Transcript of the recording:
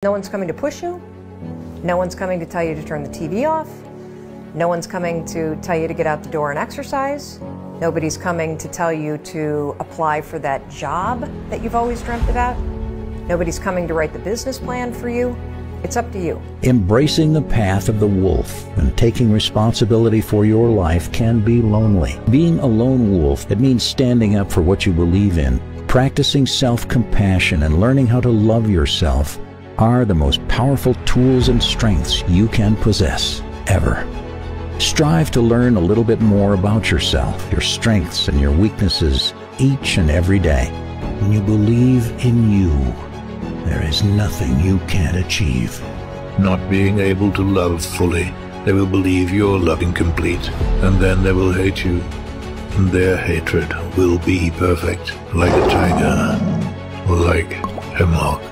No one's coming to push you. No one's coming to tell you to turn the TV off. No one's coming to tell you to get out the door and exercise. Nobody's coming to tell you to apply for that job that you've always dreamt about. Nobody's coming to write the business plan for you. It's up to you. Embracing the path of the wolf and taking responsibility for your life can be lonely. Being a lone wolf, it means standing up for what you believe in, practicing self-compassion and learning how to love yourself are the most powerful tools and strengths you can possess, ever. Strive to learn a little bit more about yourself, your strengths and your weaknesses each and every day. When you believe in you, there is nothing you can't achieve. Not being able to love fully, they will believe you're loving complete, and then they will hate you. And their hatred will be perfect, like a tiger, like hemlock.